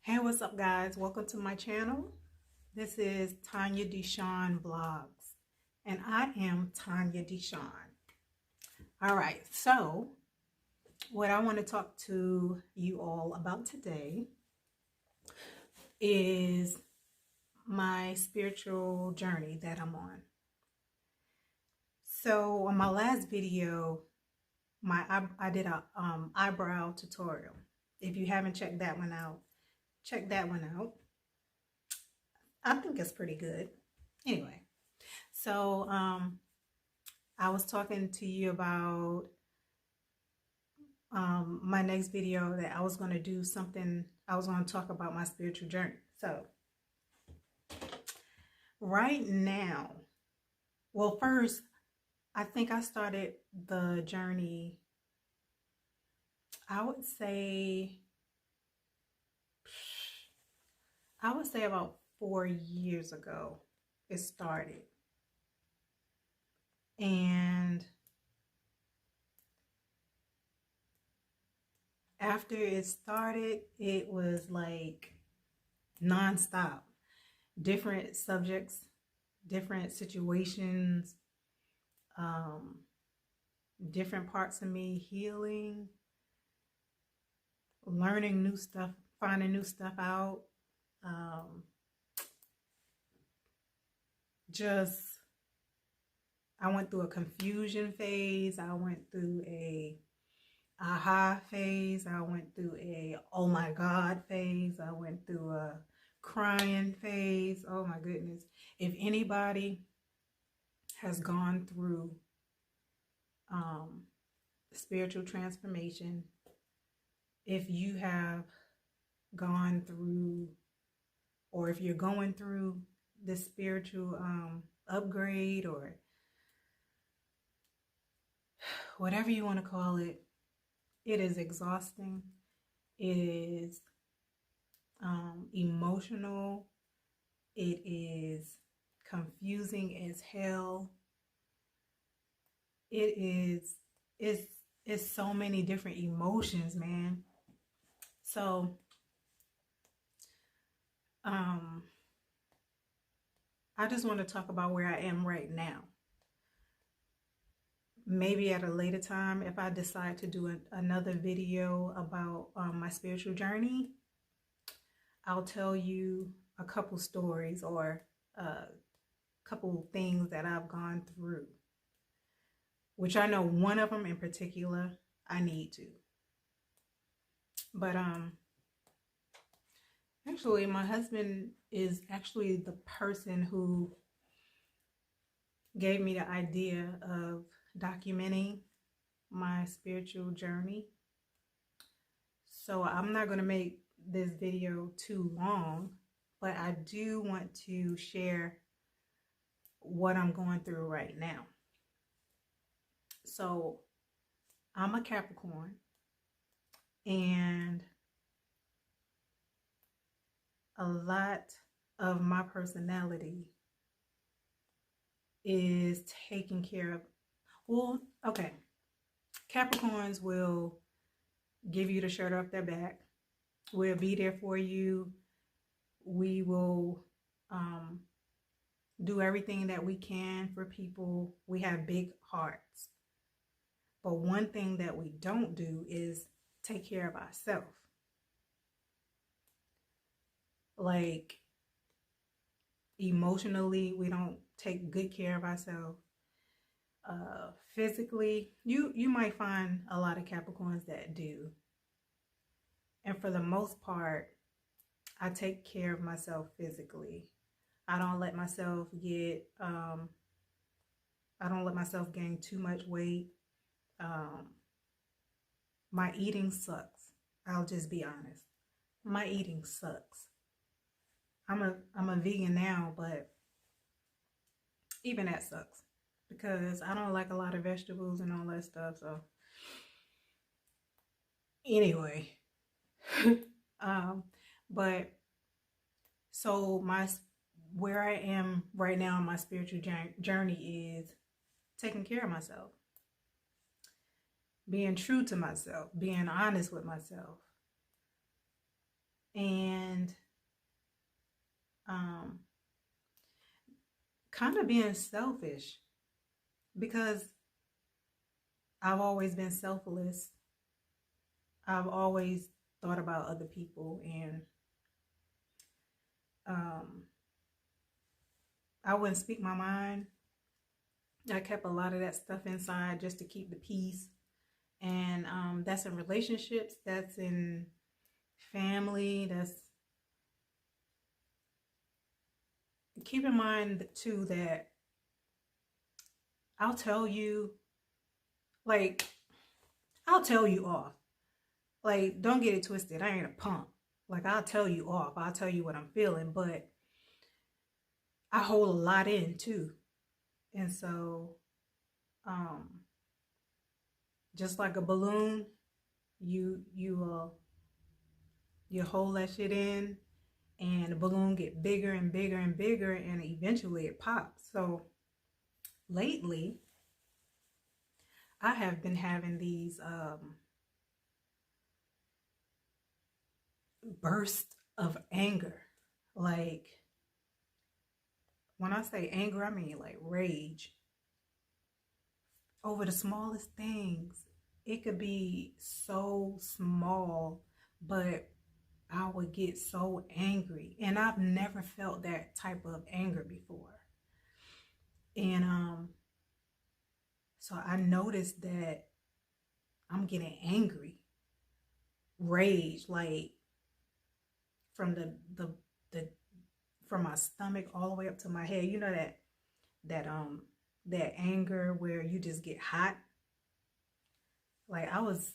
Hey, what's up, guys? Welcome to my channel. This is Tanya Deshawn Vlogs, and I am Tanya Deshawn. All right, so what I want to talk to you all about today is my spiritual journey that I'm on. So on my last video, I did a eyebrow tutorial. If you haven't checked that one out, check that one out. I think it's pretty good. Anyway, so I was talking to you about my next video that I was going to do something. I was going to talk about my spiritual journey. So right now, well, first, I think I started the journey, I would say about 4 years ago it started. And after it started, it was like nonstop. Different subjects, different situations, different parts of me healing, learning new stuff, finding new stuff out. I went through a confusion phase. I went through a aha phase. I went through a oh my God phase. I went through a crying phase. Oh my goodness. If anybody has gone through spiritual transformation, if you have gone through, or if you're going through this spiritual upgrade, or whatever you want to call it, it is exhausting. It is emotional. It is confusing as hell. It's so many different emotions, man. So I just want to talk about where I am right now. Maybe at a later time, if I decide to do another video about my spiritual journey, I'll tell you a couple stories or a couple things that I've gone through, which I know one of them in particular I need to. But actually, my husband is actually the person who gave me the idea of documenting my spiritual journey. So I'm not going to make this video too long, but I do want to share what I'm going through right now. So I'm a Capricorn, and a lot of my personality is taking care of, well, okay, Capricorns will give you the shirt off their back. We'll be there for you. We will do everything that we can for people. We have big hearts. But one thing that we don't do is take care of ourselves. Like, emotionally, we don't take good care of ourselves. Physically, you might find a lot of Capricorns that do. And for the most part, I take care of myself physically. I don't let myself get, I don't let myself gain too much weight. My eating sucks. I'll just be honest. My eating sucks. I'm a vegan now, but even that sucks because I don't like a lot of vegetables and all that stuff. So anyway, but so where I am right now in my spiritual journey is taking care of myself, being true to myself, being honest with myself, and um, kind of being selfish, because I've always been selfless. I've always thought about other people, and um, I wouldn't speak my mind. I kept a lot of that stuff inside just to keep the peace. And that's in relationships, that's in family, that's, keep in mind too that I'll tell you, like, I'll tell you off. Like, don't get it twisted. I ain't a punk. Like, I'll tell you off. I'll tell you what I'm feeling, but I hold a lot in too. And so, um, just like a balloon, you hold that shit in, and the balloon get bigger and bigger and bigger, and eventually it pops. So lately, I have been having these bursts of anger. Like, when I say anger, I mean like rage over the smallest things. It could be so small, but I would get so angry. And I've never felt that type of anger before. And so I noticed that I'm getting angry, rage, like from the from my stomach all the way up to my head. You know that that anger where you just get hot. Like, I was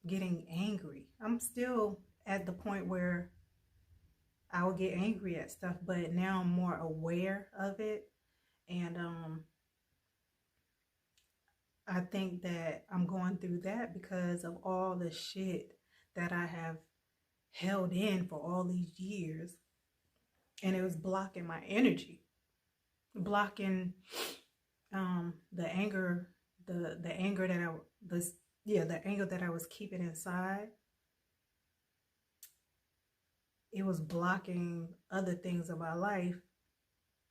getting angry. I'm still at the point where I would get angry at stuff, but now I'm more aware of it. And I think that I'm going through that because of all the shit that I have held in for all these years, and it was blocking my energy, blocking the anger, the anger that the anger that I was keeping inside. It was blocking other things of my life,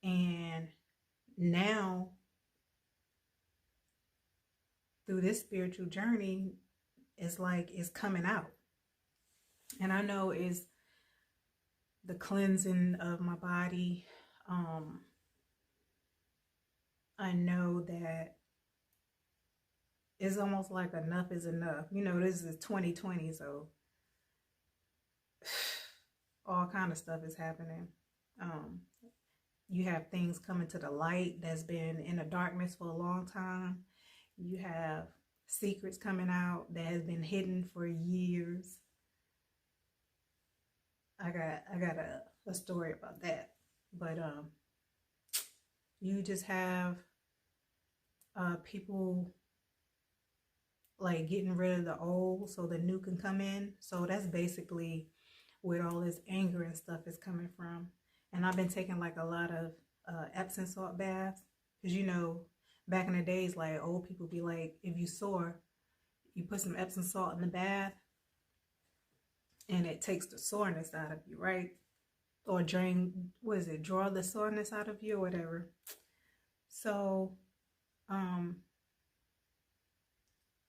and now through this spiritual journey, it's like it's coming out. And I know it's the cleansing of my body. I know that it's almost like enough is enough. You know, this is 2020, so all kind of stuff is happening. You have things coming to the light that's been in the darkness for a long time. You have secrets coming out that has been hidden for years. I got a story about that. But you just have people like getting rid of the old so the new can come in. So that's basically where all this anger and stuff is coming from. And I've been taking like a lot of Epsom salt baths, because you know, back in the days, like old people be like, if you sore, you put some Epsom salt in the bath and it takes the soreness out of you, right? Or draw the soreness out of you or whatever. So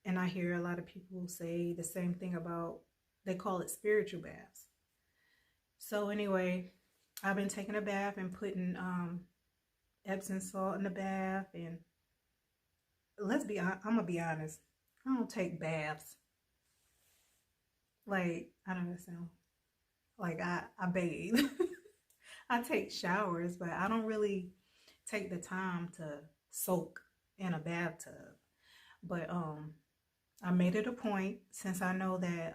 and I hear a lot of people say the same thing about, they call it spiritual baths. So anyway, I've been taking a bath and putting Epsom salt in the bath. And I'm gonna be honest, I don't take baths. Like, I don't understand. Like, I bathe. I take showers, but I don't really take the time to soak in a bathtub. But I made it a point, since I know that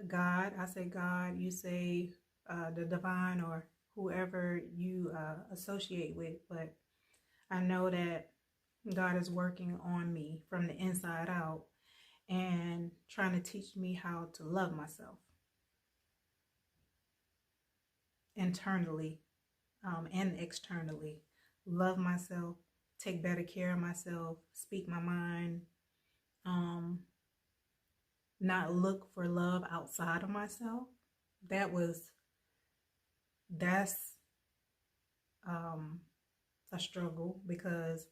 God, I say God, you say the divine, or whoever you associate with, but I know that God is working on me from the inside out and trying to teach me how to love myself internally and externally. Love myself, take better care of myself, speak my mind, not look for love outside of myself, that's um, a struggle, because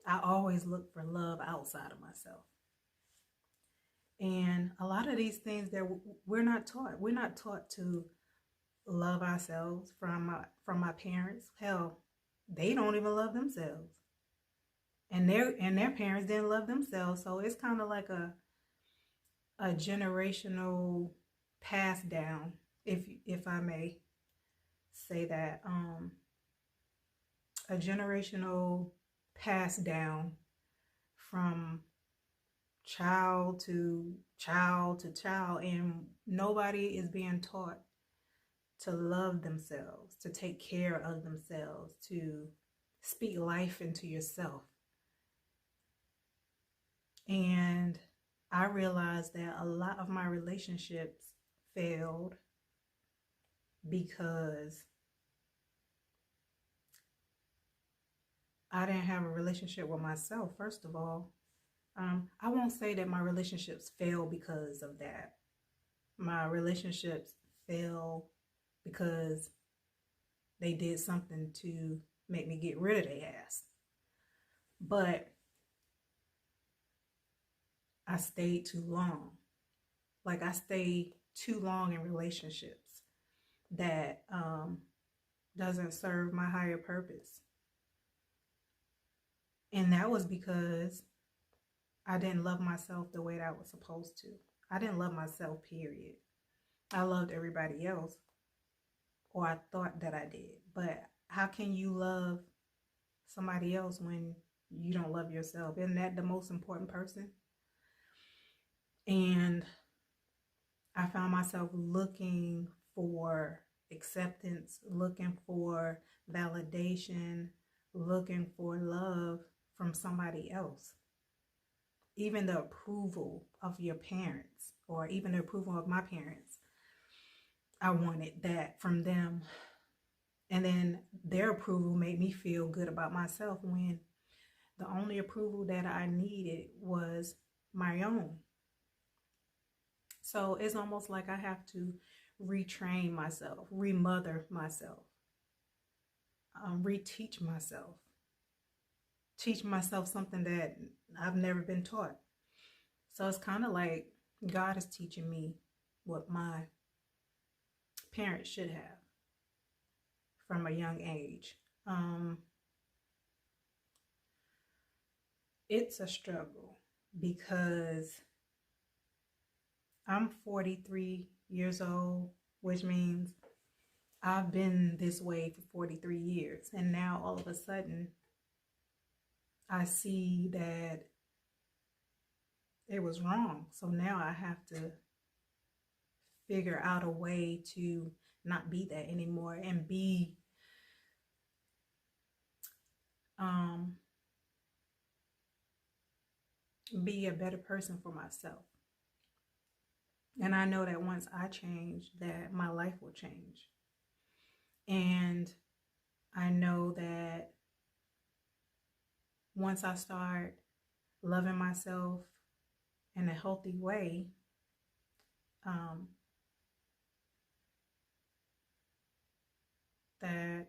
I always look for love outside of myself. And a lot of these things that we're not taught. We're not taught to love ourselves from my parents. Hell, they don't even love themselves. And their parents didn't love themselves. So it's kind of like a generational pass down, if I may say that. A generational pass down from child to child to child, and nobody is being taught to love themselves, to take care of themselves, to speak life into yourself. And I realized that a lot of my relationships failed because I didn't have a relationship with myself, first of all. I won't say that my relationships fail because of that. My relationships fail because they did something to make me get rid of their ass. But I stayed too long. Like, I stayed too long in relationships that doesn't serve my higher purpose. And that was because I didn't love myself the way that I was supposed to. I didn't love myself, period. I loved everybody else, or I thought that I did. But how can you love somebody else when you don't love yourself? Isn't that the most important person? And I found myself looking for acceptance, looking for validation, looking for love from somebody else. Even the approval of your parents, or even the approval of my parents, I wanted that from them. And then their approval made me feel good about myself, when the only approval that I needed was my own. So it's almost like I have to retrain myself, remother myself, reteach myself, teach myself something that I've never been taught. So it's kind of like God is teaching me what my parents should have from a young age. It's a struggle because I'm 43 years old, which means I've been this way for 43 years. And now all of a sudden, I see that it was wrong. So now I have to figure out a way to not be that anymore, and be a better person for myself. And I know that once I change, that my life will change. And I know that once I start loving myself in a healthy way, that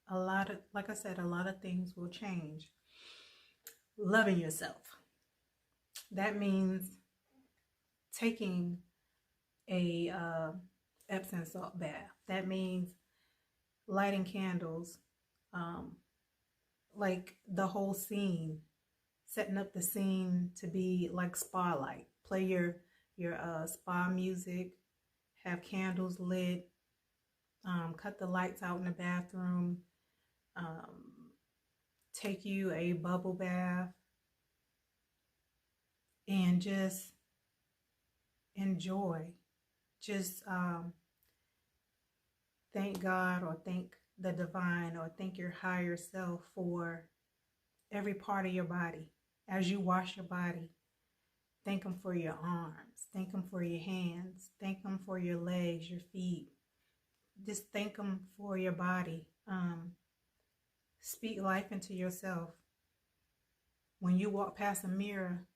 a lot of, like I said, a lot of things will change. Loving yourself. That means taking a Epsom salt bath. That means lighting candles, like the whole scene, setting up the scene to be like spa light. Play your spa music, have candles lit, cut the lights out in the bathroom, take you a bubble bath, and just enjoy. Just thank God, or thank the divine, or thank your higher self for every part of your body. As you wash your body, thank Him for your arms, thank Him for your hands, thank Him for your legs, your feet. Just thank Him for your body. Speak life into yourself. When you walk past a mirror,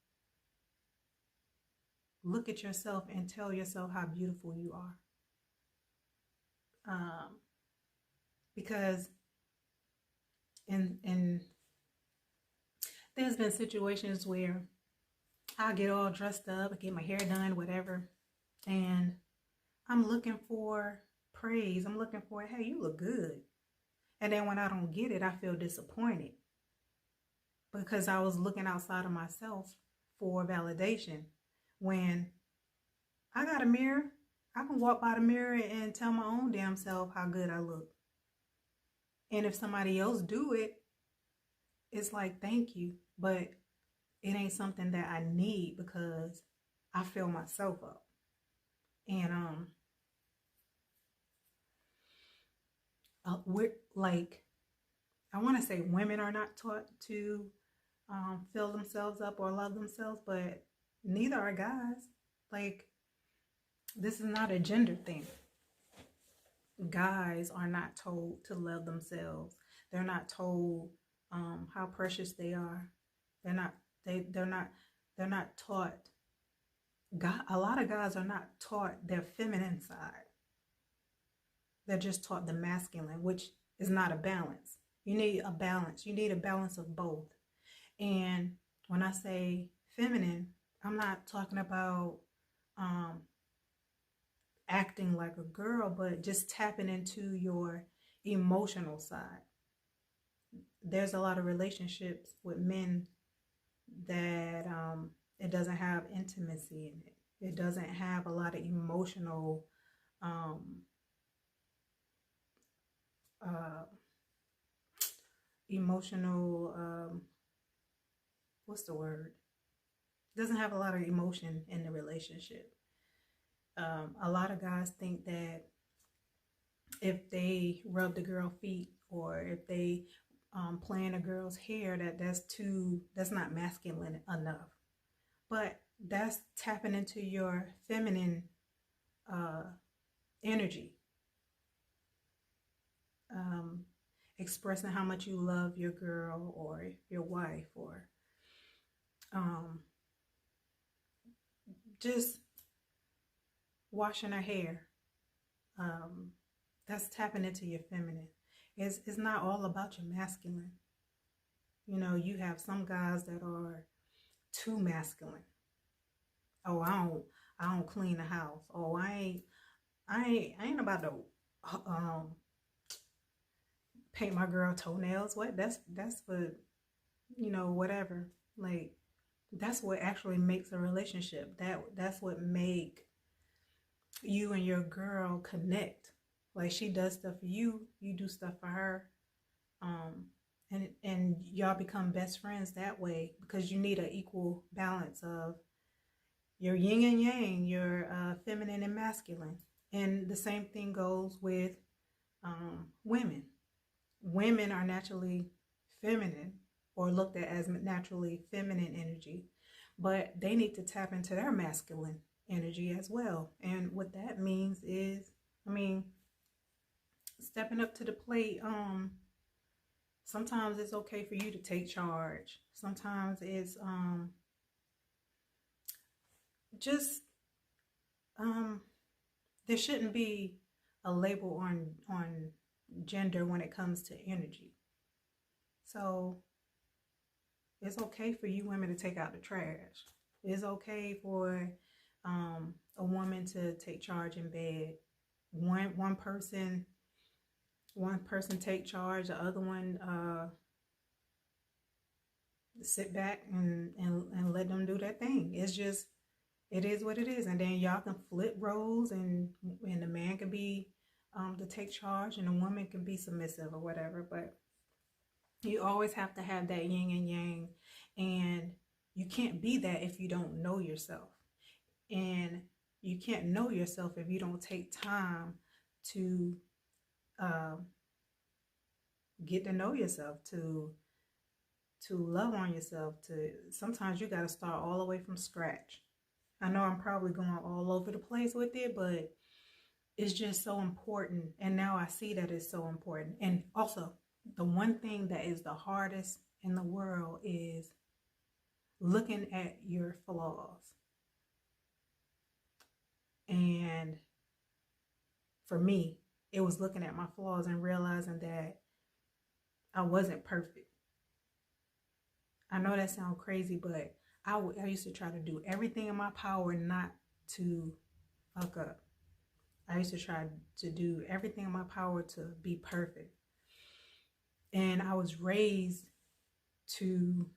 look at yourself and tell yourself how beautiful you are. Because in there's been situations where I get all dressed up, I get my hair done, whatever, and I'm looking for praise. I'm looking for, hey, you look good. And then when I don't get it, I feel disappointed because I was looking outside of myself for validation. When I got a mirror, I can walk by the mirror and tell my own damn self how good I look. And if somebody else do it, it's like, thank you. But it ain't something that I need because I fill myself up. And we're like, I want to say women are not taught to fill themselves up or love themselves, but neither are guys. Like, this is not a gender thing. Guys are not told to love themselves. They're not told how precious they are. They're not taught. A lot of guys are not taught their feminine side. They're just taught the masculine, which is not a balance. You need a balance. You need a balance of both. And when I say feminine, I'm not talking about acting like a girl, but just tapping into your emotional side. There's a lot of relationships with men that it doesn't have intimacy in it. It doesn't have a lot of emotional what's the word? It doesn't have a lot of emotion in the relationship. A lot of guys think that if they rub the girl feet or if they play in a girl's hair, that's not masculine enough. But that's tapping into your feminine energy. Expressing how much you love your girl or your wife, or just washing her hair. That's tapping into your feminine. It's not all about your masculine. You know, you have some guys that are too masculine. Oh, I don't clean the house. Oh, I ain't about to paint my girl toenails. What? That's for, you know, whatever. Like, that's what actually makes a relationship. That's what make you and your girl connect. Like, she does stuff for you, you do stuff for her, and y'all become best friends that way, because you need an equal balance of your yin and yang, your feminine and masculine. And the same thing goes with women. Women are naturally feminine, or looked at as naturally feminine energy, but they need to tap into their masculine energy as well. And what that means is, stepping up to the plate. Sometimes it's okay for you to take charge. Sometimes it's just there shouldn't be a label on gender when it comes to energy. So it's okay for you women to take out the trash. It's okay for a woman to take charge in bed. One person take charge, the other one sit back and let them do their thing. It's just, it is what it is. And then y'all can flip roles, and the man can be to take charge, and the woman can be submissive or whatever. But you always have to have that yin and yang, and you can't be that if you don't know yourself. And you can't know yourself if you don't take time to get to know yourself, to love on yourself. To sometimes you got to start all the way from scratch. I know I'm probably going all over the place with it, but it's just so important. And now I see that it's so important. And also, the one thing that is the hardest in the world is looking at your flaws. And for me, it was looking at my flaws and realizing that I wasn't perfect. I know that sounds crazy, but I used to try to do everything in my power not to fuck up. I used to try to do everything in my power to be perfect. And I was raised to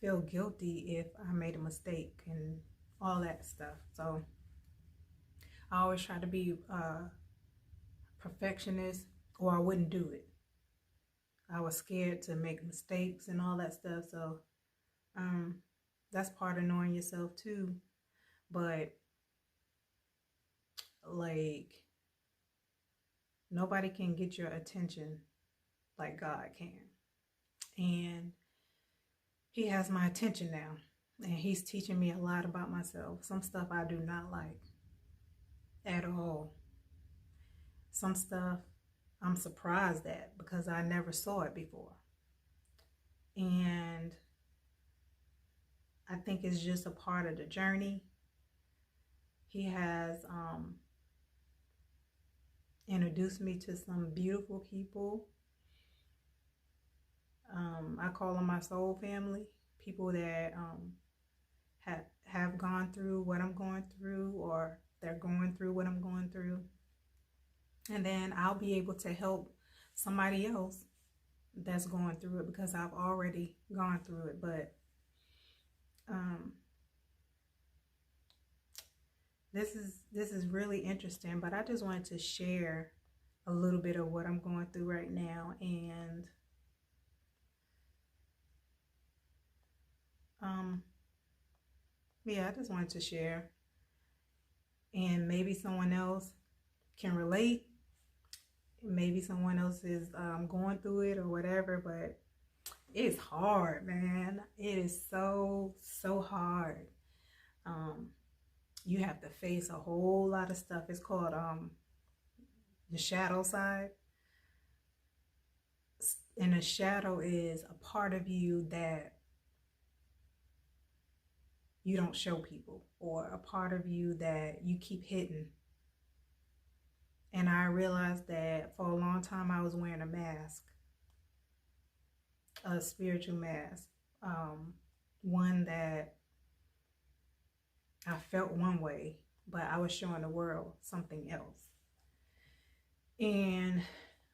feel guilty if I made a mistake and all that stuff. So I always try to be a perfectionist, or I wouldn't do it. I was scared to make mistakes and all that stuff. So that's part of knowing yourself too. But like, nobody can get your attention like God can. And He has my attention now. And He's teaching me a lot about myself. Some stuff I do not like at all. Some stuff I'm surprised at because I never saw it before. And I think it's just a part of the journey. He has introduced me to some beautiful people. I call them my soul family. People that have gone through what I'm going through, or they're going through what I'm going through. And then I'll be able to help somebody else that's going through it because I've already gone through it. But this is really interesting. But I just wanted to share a little bit of what I'm going through right now. And yeah, I just wanted to share. And maybe someone else can relate. Maybe someone else is going through it or whatever, but it's hard, man. It is so hard. You have to face a whole lot of stuff. It's called the shadow side. And the shadow is a part of you that you don't show people, or a part of you that you keep hidden. And I realized that for a long time I was wearing a mask, a spiritual mask, one that I felt one way, but I was showing the world something else. And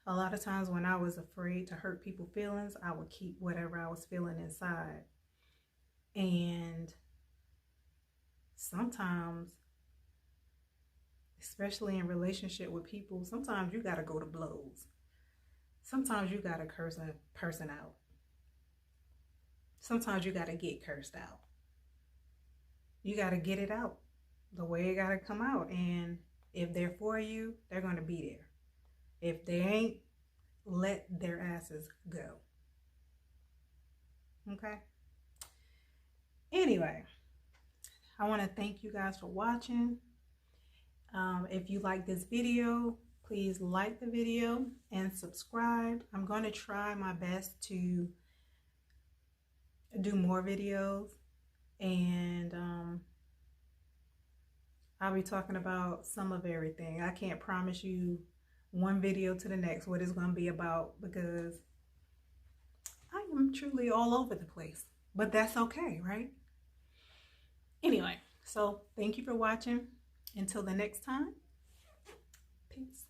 a lot of times when I was afraid to hurt people's feelings, I would keep whatever I was feeling inside. And sometimes, especially in relationship with people, sometimes you got to go to blows. Sometimes you got to curse a person out. Sometimes you got to get cursed out. You got to get it out the way it got to come out. And if they're for you, they're going to be there. If they ain't, let their asses go. Okay? Anyway, I want to thank you guys for watching. If you like this video, please like the video and subscribe. I'm going to try my best to do more videos, and I'll be talking about some of everything. I can't promise you one video to the next what it's going to be about, because I am truly all over the place, but that's okay, right? Anyway, so thank you for watching. Until the next time, peace.